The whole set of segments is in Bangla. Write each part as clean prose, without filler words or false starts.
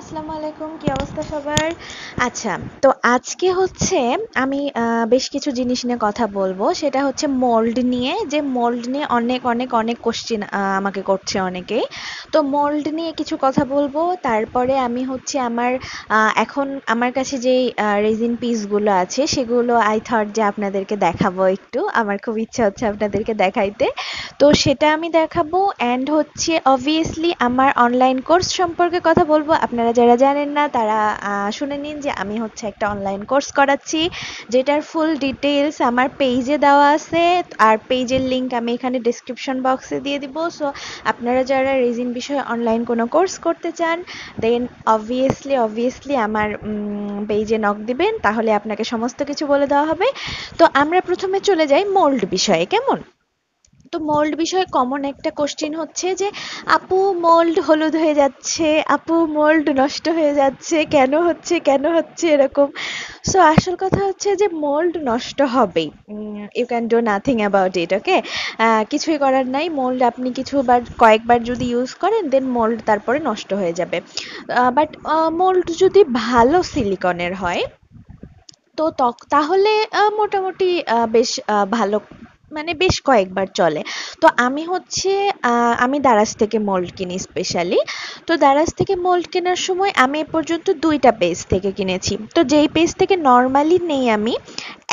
আসসালামু আলাইকুম, কি অবস্থা সবার? আচ্ছা, তো আজকে হচ্ছে আমি বেশ কিছু জিনিস নিয়ে কথা বলবো। সেটা হচ্ছে মোল্ড নিয়ে, যে মোল্ড নিয়ে অনেক অনেক অনেক কোশ্চেন আমাকে করছে অনেকেই। তো মোল্ড নিয়ে কিছু কথা বলবো। তারপরে আমি হচ্ছে এখন আমার কাছে যেই রেজিন পিসগুলো আছে সেগুলো আই থট যে আপনাদেরকে দেখাবো একটু। আমার খুব ইচ্ছা হচ্ছে আপনাদেরকে দেখাইতে। তো সেটা আমি দেখাবো অ্যান্ড হচ্ছে অবভিয়াসলি আমার অনলাইন কোর্স সম্পর্কে কথা বলবো। আপনারা যারা জানেন না তারা শুনে নিন যে আমি হচ্ছে একটা অনলাইন কোর্স করাচ্ছি, যেটার ফুল ডিটেলস আমার পেজে দেওয়া আছে। আর পেজের লিংক আমি এখানে ডিসক্রিপশন বক্সে দিয়ে দিব। সো আপনারা যারা রেজিন বিষয়ে অনলাইন কোনো কোর্স করতে চান, দেন অবভিয়াসলি আমার পেজে নক দিবেন, তাহলে আপনাকে সমস্ত কিছু বলে দেওয়া হবে। তো আমরা প্রথমে চলে যাই মোল্ড বিষয়ে, কেমন? তো মোল্ড বিষয়ে কমন একটা কোশ্চেন হচ্ছে যে আপু মোল্ড হলুদ হয়ে যাচ্ছে, আপু মোল্ড নষ্ট হয়ে যাচ্ছে, কেন হচ্ছে এরকম। সো আসল কথা হচ্ছে যে মোল্ড নষ্ট হবেই। You can do nothing about it, okay. কিছুই করার নাই। মোল্ড আপনি কয়েকবার যদি ইউজ করেন দেন মোল্ড তারপরে নষ্ট হয়ে যাবে। বাট মোল্ড যদি ভালো সিলিকনের হয় তো তাহলে মোটামুটি বেশ ভালো, মানে বেশ কয়েকবার চলে। তো আমি দারাজ থেকে মোল্ড কিনি স্পেশালি। তো দারাজ থেকে মোল্ড কেনার সময় আমি এ পর্যন্ত ২টা পেজ থেকে কিনেছি। তো যেই পেজ থেকে নরমালি নেই আমি,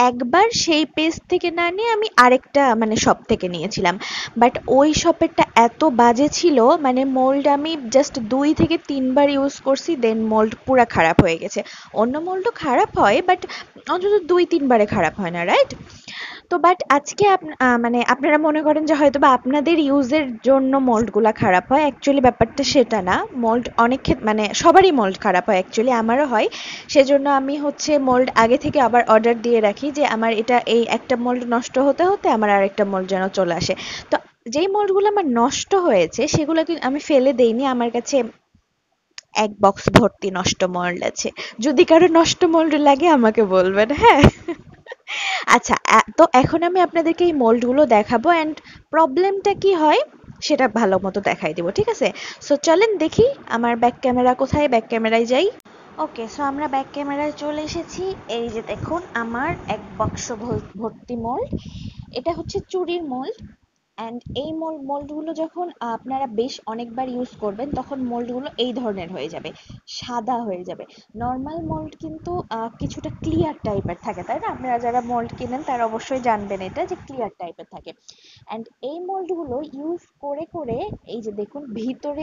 একবার সেই পেজ থেকে না নিয়ে আমি আরেকটা মানে শপ থেকে নিয়েছিলাম। বাট ওই শপেরটা এত বাজে ছিল, মানে মোল্ড আমি জাস্ট ২ থেকে ৩ বার ইউজ করছি, দেন মোল্ড পুরা খারাপ হয়ে গেছে। অন্য মোল্ডও খারাপ হয় বাট অন্তত ২-৩ বারে খারাপ হয় না, রাইট? তো বাট আজকে মানে আপনারা মনে করেন যে হয়তো বা আপনাদের ইউজের জন্য মোল্ডগুলা খারাপ হয়, অ্যাকচুয়ালি ব্যাপারটা সেটা না। মোল্ড অনেক মানে সবারই মোল্ড খারাপ হয়, অ্যাকচুয়ালি আমারও হয়। সেজন্য আমি হচ্ছে মোল্ড আগে থেকে আবার অর্ডার দিয়ে রাখি যে আমার এই একটা মোল্ড নষ্ট হতে হতে আমার আরেকটা মোল্ড যেন চলে আসে। তো যেই মোল্ডগুলো আমার নষ্ট হয়েছে সেগুলো আমি ফেলে দেইনি। আমার কাছে এক বক্স ভর্তি নষ্ট মোল্ড আছে। যদি কারো নষ্ট মোল্ড লাগে আমাকে বলবেন, হ্যাঁ। আচ্ছা, তো এখন আমি আপনাদেরকে এই মোল্ডগুলো দেখাবো অ্যান্ড প্রবলেমটা কি হয় সেটা ভালো মতো দেখাই দিব, ঠিক আছে? সো চলেন দেখি আমার ব্যাক ক্যামেরা কোথায়, ব্যাক ক্যামেরায় যাই। ওকে, সো আমরা ব্যাক ক্যামেরায় চলে এসেছি। এই যে দেখুন আমার এক বাক্স ভর্তি মোল্ড। এটা হচ্ছে চুড়ির মোল্ড। অ্যান্ড এই মোল্ডগুলো যখন আপনারা বেশ অনেকবার ইউজ করবেন তখন মোল্ডগুলো এই ধরনের হয়ে যাবে, সাদা হয়ে যাবে। নর্মাল মোল্ড কিন্তু কিছুটা ক্লিয়ার টাইপের থাকে, তাই না? আপনারা যারা মোল্ড কিনেন তারা অবশ্যই জানবেন এটা, যে ক্লিয়ার টাইপের থাকে। অ্যান্ড এই মোল্ডগুলো ইউজ করে করে এই যে দেখুন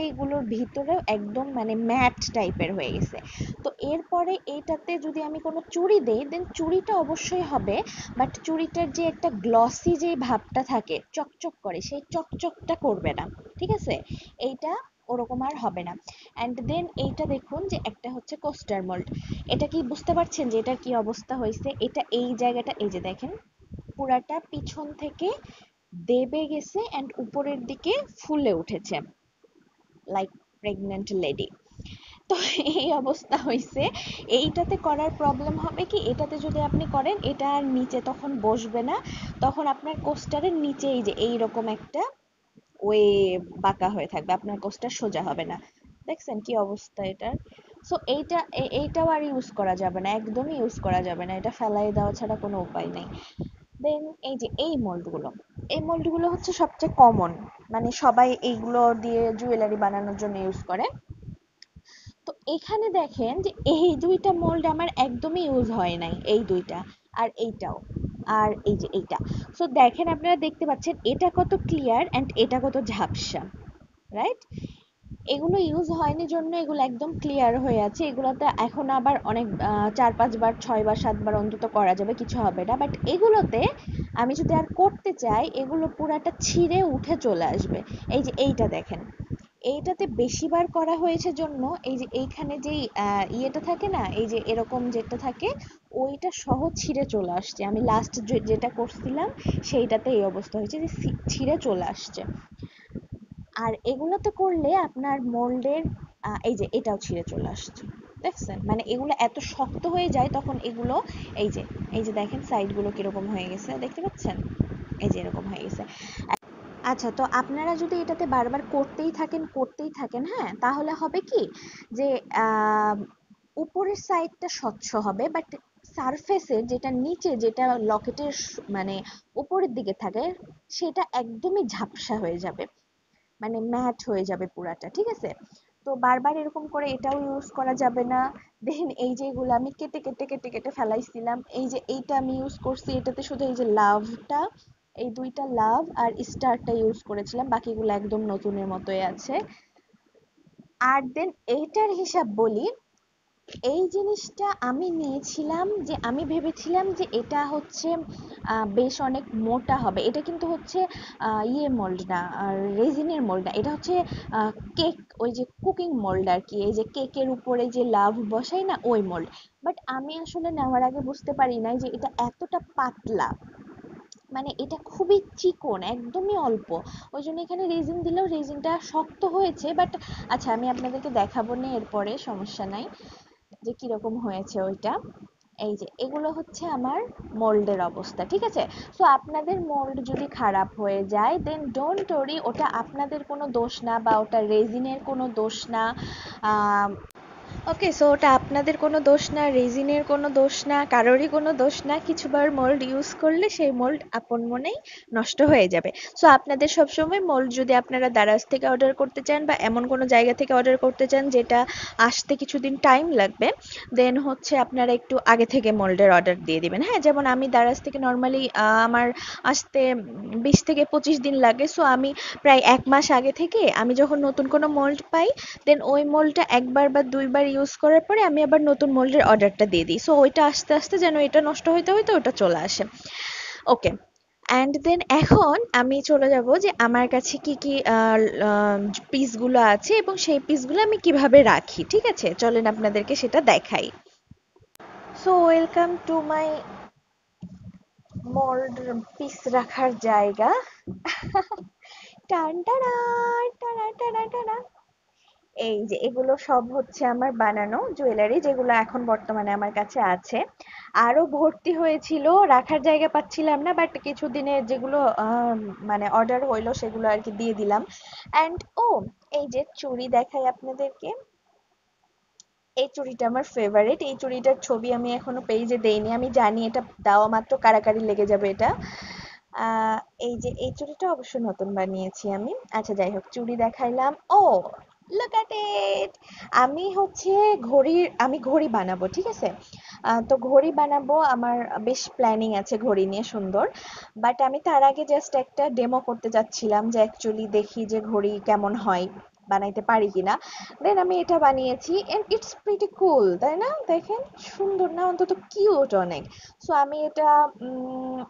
এগুলোর ভিতরেও একদম মানে ম্যাট টাইপের হয়ে গেছে। তো এরপরে এইটাতে যদি আমি কোনো চুড়ি দেই দেন চুড়িটা অবশ্যই হবে, বাট চুড়িটার যে একটা গ্লসি যে ভাবটা থাকে, চকচক করে, সেই চকচকটা করবে না, ঠিক আছে? এইটা ওরকম আর হবে না। অ্যান্ড দেন এইটা দেখুন যে একটা হচ্ছে কোস্টার মোল্ড। এটা কি বুঝতে পারছেন যে এটার কি অবস্থা হয়েছে? এটা এই জায়গাটা এই যে দেখেন পুরাটা পিছন থেকে দেবে গেছে অ্যান্ড উপরের দিকে ফুলে উঠেছে, লাইক প্রেগনেন্ট লেডি। তো এই অবস্থা হয়েছে। এইটাতে করার প্রবলেম হবে কি, এটাতে যদি আপনি করেন এটা আর নিচে তখন বসবে না। তখন আপনার কোস্টারের নিচে এই যে এইরকম একটা ওয়ে বাঁকা হয়ে থাকবে, আপনার কোস্টার সোজা হবে না। দেখছেন কি অবস্থা এটার? সো এইটাও আর ইউজ করা যাবে না, একদমই ইউজ করা যাবে না। এটা ফেলাই দেওয়া ছাড়া কোনো উপায় নেই। দেন এই যে এই মোল্ডগুলো হচ্ছে সবচেয়ে কমন, মানে সবাই এইগুলো দিয়ে জুয়েলারি বানানোর জন্য ইউজ করে। তো এখানে দেখেন যে এই ২টা মোল্ড আমার একদমই ইউজ হয় নাই, এই ২টা আর এইটাও, আর এই যে এইটা। সো দেখেন, আপনারা দেখতে পাচ্ছেন এটা কত ক্লিয়ার অ্যান্ড এটা কত ঝাপসা, রাইট? এগুলো ইউজ হয়নি জন্য এগুলো একদম ক্লিয়ার হয়ে আছে। এগুলোতে এখন আবার অনেক ৪-৫ বার ৬ বার ৭ বার অন্তত করা যাবে, কিছু হবে না। বাট এগুলোতে আমি যদি আর করতে চাই এগুলো পুরাটা ছিঁড়ে উঠে চলে আসবে। এই যে এইটা দেখেন, এইটাতে বেশিবার করা হয়েছে জন্য এই যে এইখানে যেই ইয়েটা থাকে না, এই যে এরকম যেটা থাকে, ওইটা সহ ছিঁড়ে চলে আসছে। আমি লাস্ট যেটা করছিলাম সেইটাতে এই অবস্থা হয়েছে যে ছিঁড়ে চলে আসছে। আর এগুলোতে করলে আপনার মোল্ডের এই যে এটাও ছিঁড়ে চলে আসছে। দেখছেন, মানে এগুলো এত শক্ত হয়ে যায় তখন এগুলো এই যে দেখেন সাইডগুলো কিরকম হয়ে গেছে, দেখতে পাচ্ছেন? এই যে এরকম হয়ে গেছে। আচ্ছা, তো আপনারা যদি এটাতে বারবার করতেই থাকেন, হ্যাঁ, তাহলে হবে কি যে আহ, উপরের সাইডটা স্বচ্ছ হবে, বাট সারফেসের যেটা নিচে, যেটা লকেটের মানে উপরের দিকে থাকে, সেটা একদমই ঝাপসা হয়ে যাবে, মানে ম্যাট হয়ে যাবে পুরাটা, ঠিক আছে? তো বারবার এরকম করে এটাও ইউজ করা যাবে না। দেন এই যে এগুলো আমি কেটে কেটে কেটে কেটে ফেলাইছিলাম, এই যে এইটা আমি ইউজ করছি, এটাতে শুধু এই যে লাভটা, এই দুইটা লাভ আর স্টারটা ইউজ করেছিলাম, বাকিগুলো একদম নতুনের মতোই আছে। আর দেন এইটার হিসাব বলি, এই জিনিসটা আমি নিয়েছিলাম, যে আমি ভেবেছিলাম যে এটা হচ্ছে বেশ অনেক মোটা হবে। এটা কিন্তু হচ্ছে ইয়ে মোল্ড না, আর রেজিনের মোল্ড না, এটা হচ্ছে কেক, ওই যে কুকিং মোল্ড আর কি, এই যে কেকের উপরে যে লাভ বসাই না, ওই মোল্ড। বাট আমি আসলে নেওয়ার আগে বুঝতে পারি নাই যে এটা এতটা পাতলা, মানে এটা খুবই চিকন, একদমই অল্প। ওই জন্য এখানে রেজিন দিলেও রেজিনটা শক্ত হয়েছে, বাট আচ্ছা আমি আপনাদেরকে দেখাবো না এরপরে, সমস্যা নাই, যে কিরকম হয়েছে ওইটা। এই যে এগুলো হচ্ছে আমার মোল্ডের অবস্থা, ঠিক আছে? সো আপনাদের মোল্ড যদি খারাপ হয়ে যায়, দেন ডোন্ট ওরি, ওটা আপনাদের কোনো দোষ না, বা ওটা রেজিনের কোনো দোষ না। ওকে, সো ওটা আপনাদের কোনো দোষ না, রেজিনের কোনো দোষ না, কারোরই কোনো দোষ না। কিছুবার মোল্ড ইউজ করলে সেই মোল্ড আপন মনেই নষ্ট হয়ে যাবে। সো আপনাদের সবসময় মোল্ড যদি আপনারা দারাজ থেকে অর্ডার করতে চান, বা এমন কোনো জায়গা থেকে অর্ডার করতে চান যেটা আসতে কিছুদিন টাইম লাগবে, দেন হচ্ছে আপনারা একটু আগে থেকে মোল্ডের অর্ডার দিয়ে দিবেন। হ্যাঁ, যেমন আমি দারাজ থেকে নর্মালি আমার আসতে 20 থেকে 25 দিন লাগে। সো আমি প্রায় 1 মাস আগে থেকে, আমি যখন নতুন কোনো মোল্ড পাই, দেন ওই মোল্ডটা একবার বা দুইবার ইউজ করার পরে আমি আবার নতুন মোল্ডের অর্ডারটা দিয়ে দিই। সো ওইটা আস্তে আস্তে যেন এটা নষ্ট হইতে হইতে ওটা চলে আসে। ওকে, অ্যান্ড দেন এখন আমি চলে যাব যে আমার কাছে কি কি পিসগুলো আছে এবং সেই পিসগুলো আমি কিভাবে রাখি, ঠিক আছে? চলেন আপনাদেরকে সেটা দেখাই। So welcome to my mould piece রাখার জায়গা। টান টানা, টানা টানা টানা। এই যে এগুলো সব হচ্ছে আমার বানানো জুয়েলারি, যেগুলো এখন বর্তমানে আমার কাছে আছে। আরো ভর্তি হয়েছিল, রাখার জায়গা পাচ্ছিলাম না, বাট কিছুদিনের যেগুলো মানে অর্ডার হইলো সেগুলো আর কি দিয়ে দিলাম। অ্যান্ড ও, এই যে চুড়ি দেখাই আপনাদেরকে, এই চুড়িটা আমার ফেভারিট। এই চুড়িটার ছবি আমি এখনো পেজে দেইনি, আমি জানি এটা দেওয়া মাত্র কারাকারি লেগে যাবে এটা। আহ, এই যে এই চুড়িটা অবশ্য নতুন বানিয়েছি আমি। আচ্ছা যাই হোক, চুড়ি দেখাইলাম। ও, লুক অ্যাট ইট! আমি ঘড়ি বানাবো, ঠিক আছে? তো ঘড়ি বানাবো, আমার বেশ প্ল্যানিং আছে ঘড়ি নিয়ে সুন্দর। বাট আমি তার আগে জাস্ট একটা ডেমো করতে চাচ্ছিলাম, যে অ্যাকচুয়ালি দেখি যে ঘড়ি কেমন হয়, বানাইতে পারি কিনা। দেন আমি এটা বানিয়েছি, এন্ড ইটস প্রিটি কুল, তাই না? দেখেন, সুন্দর না, অন্তত কিউট অনেক। সো আমি এটা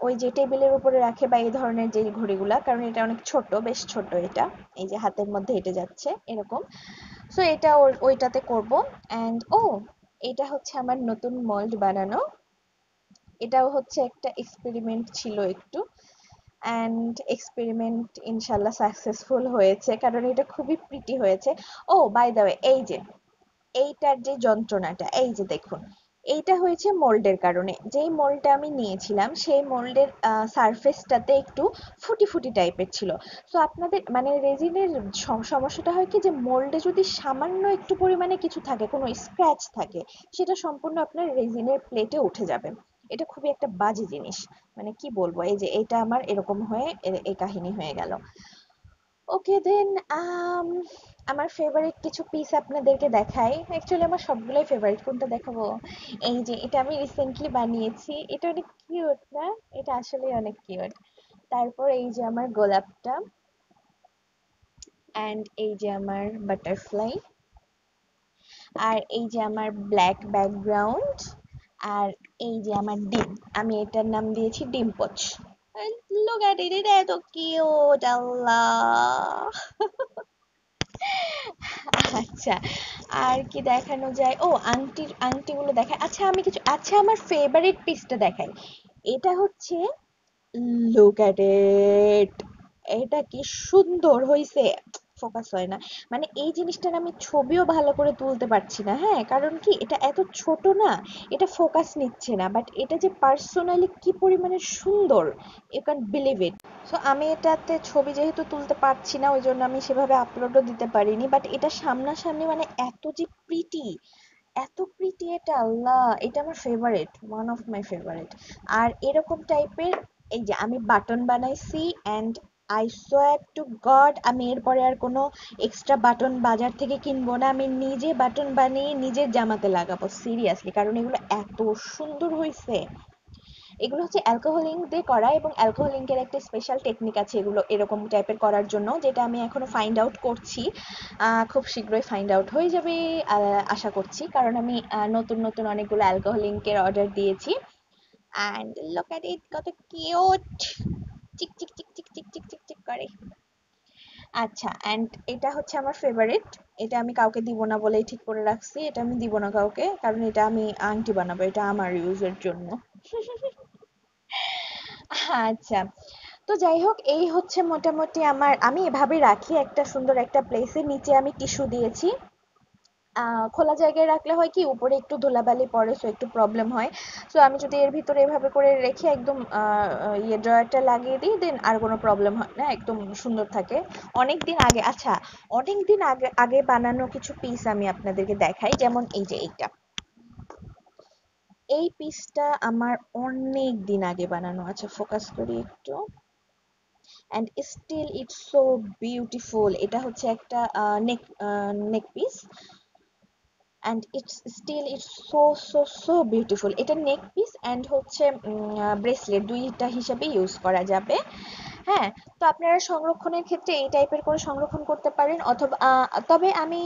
ওই যে টেবিলের উপরে রাখে, বা এই ধরনের যে ঘড়িগুলা, কারণ এটা অনেক ছোট, বেশ ছোট এটা, এই যে হাতের মধ্যে হেঁটে যাচ্ছে এরকম। সো এটা ওইটাতে করব। অ্যান্ড ও, এটা হচ্ছে আমার নতুন মোল্ড বানানো, এটাও হচ্ছে একটা এক্সপেরিমেন্ট ছিল একটু। অ্যান্ড এক্সপেরিমেন্ট ইনশাল্লাহ সাকসেসফুল হয়েছে, কারণ এটা খুবই প্রিটি হয়েছে। ও বাই দ্য ওয়ে, এই যে এইটার যে যন্ত্রণাটা, এই যে দেখুন, এইটা হয়েছে মোল্ডের কারণে। যেই মোল্ডটা আমি নিয়েছিলাম সেই মোল্ডের সারফেসটাতে একটু ফুটি ফুটি টাইপের ছিল। সো আপনাদের মানে রেজিনের সমস্যাটা হয় কি, যে মোল্ডে যদি সামান্য একটু পরিমাণে কিছু থাকে, কোনো স্ক্র্যাচ থাকে, সেটা সম্পূর্ণ আপনার রেজিনের প্লেটে উঠে যাবে। এটা খুবই একটা বাজে জিনিস, মানে কি বলবো, এই যে এটা আমার এরকম হয়ে এই কাহিনী হয়ে গেল। ওকে দেন, আমার ফেভারিট কিছু পিস আপনাদেরকে দেখাই। অ্যাকচুয়ালি আমার সবগুলোই ফেভারিট, কোনটা দেখাবো? এই যে এটা আমি রিসেন্টলি বানিয়েছি, এটা অনেক কিউট না? এটা আসলে অনেক কিউট। তারপর এই যে আমার গোলাপটা, অ্যান্ড এই যে আমার বাটারফ্লাই, আর এই যে আমার ব্ল্যাক ব্যাকগ্রাউন্ড, আর এই যে আমার ডিম, আমি এটার নাম দিয়েছি ডিম পোচ। লুক এট ইট, এটা এত কিউট, আল্লাহ! আচ্ছা, আর কি দেখানো যায়? ও, আংটিগুলো দেখাই। আচ্ছা আমি কিছু, আচ্ছা আমার ফেভারিট পিসটা দেখাই। এটা হচ্ছে, লুক অ্যাট ইট, এটা কি সুন্দর হইছে! ফোকাস হয় না। মানে এই জিনিসটার আমি ছবিও ভালো করে তুলতে পারছি না, হ্যাঁ, কারণ কি এটা এত ছোট না, এটা ফোকাস নিচ্ছে না, বাট এটা যে পার্সোনালি কি পরিমাণে সুন্দর, you can believe it. So আমি এটাতে ছবি যেহেতু তুলতে পারছি না, ওই জন্য আমি সেভাবে আপলোডও দিতে পারিনি, বাট এটা সামনাসামনি মানে এত যে প্রিটি, এত প্রিটি, এটা আল্লাহ, এটা আমার favourite, one of my favourite. আর এরকম টাইপের এই যে আমি বাটন বানাইছি, and I swear to God আমি এরপরে আর কোনো এক্সট্রা বাটন বাজার থেকে কিনবো না, আমি নিজে বাটন বানিয়ে নিজের জামাতে লাগাবো সিরিয়াসলি, কারণ এগুলো এত সুন্দর হয়েছে। এগুলো হচ্ছে অ্যালকোহল ইঙ্ক দিয়ে করা, এবং অ্যালকোহল ইঙ্কের একটা স্পেশাল টেকনিক আছে এগুলো এরকম টাইপের করার জন্য, যেটা আমি এখনো ফাইন্ড আউট করছি। খুব শীঘ্রই ফাইন্ড আউট হয়ে যাবে আশা করছি, কারণ আমি নতুন নতুন অনেকগুলো অ্যালকোহল ইঙ্কের অর্ডার দিয়েছি। অ্যান্ড লুক অ্যাট ইট, কত কিউট, চিক চিক চিক চিক চিক চিক চিক চিক করে। আচ্ছা, অ্যান্ড এটা হচ্ছে আমার ফেভারিট, এটা আমি কাউকে দিব না বলেই ঠিক করে রাখছি, এটা আমি দিব না কাউকে, কারণ এটা আমি আংটি বানাবো, এটা আমার ইউজের জন্য। আচ্ছা, তো যাই হোক, এই হচ্ছে মোটামুটি আমার, আমি এভাবে রাখি একটা সুন্দর একটা প্লেসে, নিচে আমি টিস্যু দিয়েছি। খোলা জায়গায় রাখলে হয় কি উপরে একটু ধুলাবালি পড়ে, সো একটু প্রবলেম হয়। সো আমি যদি এর ভিতরে এভাবে করে রেখে একদম ইয়ে ড্রয়ারটা লাগিয়ে দিই, দেন আর কোনো প্রবলেম হয় না, একদম সুন্দর থাকে। অনেক দিন আগে, আচ্ছা, অনেক দিন আগে আগে বানানো কিছু পিস আমি আপনাদেরকে দেখাই, যেমন এই যে এইটা, এই পিসটা আমার অনেক দিন আগে বানানো। আচ্ছা, ফোকাস করি একটু, and still it's so beautiful. এটা হচ্ছে একটা neck piece, and it's so beautiful. এটা নেক পিস অ্যান্ড হচ্ছে ব্রেসলেট, দুইটা হিসাবে ইউজ করা যাবে। হ্যাঁ, তো আপনারা সংরক্ষণের ক্ষেত্রে এই টাইপের করে সংরক্ষণ করতে পারেন, অথবা তবে আমি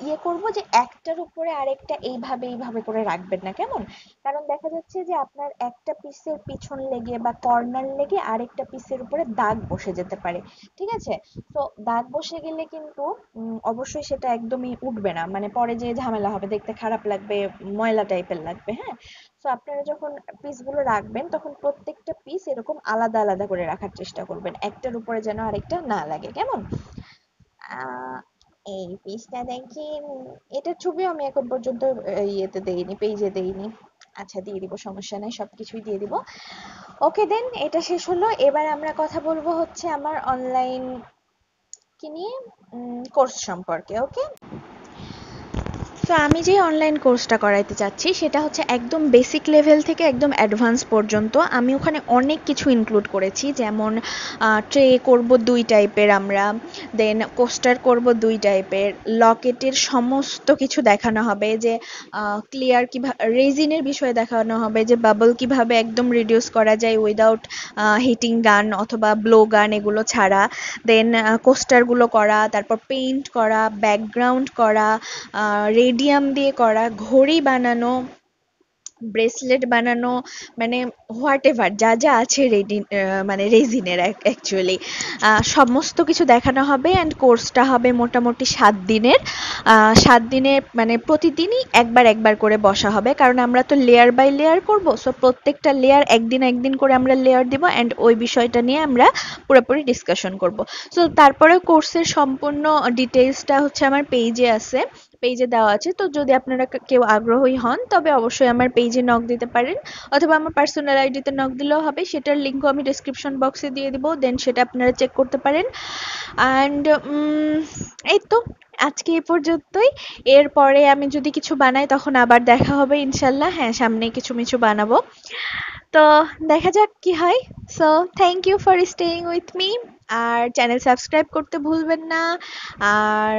ইয়ে করব যে একটার উপরে আরেকটা এইভাবে এইভাবে করে রাখবেন না, কেমন? কারণ দেখা যাচ্ছে যে আপনার একটা পিসের পিছন লেগে বা কর্নার লেগে আরেকটা পিসের উপরে দাগ বসে যেতে পারে, ঠিক আছে? তো দাগ বসে গেলে কিন্তু অবশ্যই সেটা একদমই উঠবে না, মানে পরে যে ঝামেলা হবে, দেখতে খারাপ লাগবে, ময়লা টাইপের লাগবে, হ্যাঁ। তো আপনারা যখন পিসগুলো রাখবেন, তখন প্রত্যেকটা পিস এরকম আলাদা আলাদা করে রাখার চেষ্টা করবেন, একটার উপরে যেন আরেকটা না লাগে, কেমন? আহ, এই পিসটা দেখেন, এটার ছবিও আমি এখন পর্যন্ত ইয়েতে দেইনি, পেজে দেইনি। আচ্ছা, দিয়ে দিব, সমস্যা নাই, সবকিছুই দিয়ে দিব। ওকে, দেন এটা শেষ হলো, এবার আমরা কথা বলবো হচ্ছে আমার অনলাইন কি নিয়ে, কোর্স সম্পর্কে। ওকে, তো আমি যে অনলাইন কোর্সটা করাইতে চাচ্ছি সেটা হচ্ছে একদম বেসিক লেভেল থেকে একদম অ্যাডভান্স পর্যন্ত। আমি ওখানে অনেক কিছু ইনক্লুড করেছি, যেমন ট্রে করব 2 টাইপের আমরা, দেন কোস্টার করব 2 টাইপের, লকেটের সমস্ত কিছু দেখানো হবে, যে ক্লিয়ার কিভাবে, রেজিনের বিষয়ে দেখানো হবে, যে বাবল কিভাবে একদম রিডিউস করা যায় উইদাউট হিটিং গান অথবা ব্লো গান এগুলো ছাড়া, দেন কোস্টারগুলো করা, তারপর পেইন্ট করা, ব্যাকগ্রাউন্ড করা, রেডিয়াম দিয়ে করা, ঘড়ি বানানো, ব্রেসলেট বানানো, মানে হোয়াট এভার যা যা আছে মানে রেজিনের অ্যাকচুয়ালি সমস্ত কিছু দেখানো হবে। অ্যান্ড কোর্সটা হবে মোটামুটি 7 দিনের। 7 দিনে মানে প্রতিদিনই একবার একবার করে বসা হবে, কারণ আমরা তো লেয়ার বাই লেয়ার করব, সো প্রত্যেকটা লেয়ার একদিন একদিন করে আমরা লেয়ার দিব, অ্যান্ড ওই বিষয়টা নিয়ে আমরা পুরোপুরি ডিসকাশন করব। সো তারপরে কোর্সের সম্পূর্ণ ডিটেইলসটা হচ্ছে আমার পেজে আছে, পেজে দেওয়া আছে। তো যদি আপনারা কেউ আগ্রহী হন, তবে অবশ্যই আমার পেজে নক দিতে পারেন, অথবা আমার পার্সোনাল আইডিতে নক দিলেও হবে, সেটার লিঙ্কও আমি ডিসক্রিপশন বক্সে দিয়ে দিব, দেন সেটা আপনারা চেক করতে পারেন। অ্যান্ড এই তো, আজকে এই পর্যন্তই। এরপরে আমি যদি কিছু বানাই তখন আবার দেখা হবে ইনশাল্লাহ, হ্যাঁ, সামনে কিছু মিছু বানাবো, তো দেখা যাক কি হয়। So thank you for staying with me, আর চ্যানেল সাবস্ক্রাইব করতে ভুলবেন না। আর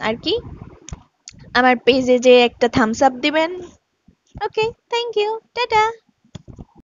আর কি, আমার পেজে যে একটা থামস আপ দিবেন। ওকে, থ্যাংক ইউ, টাটা।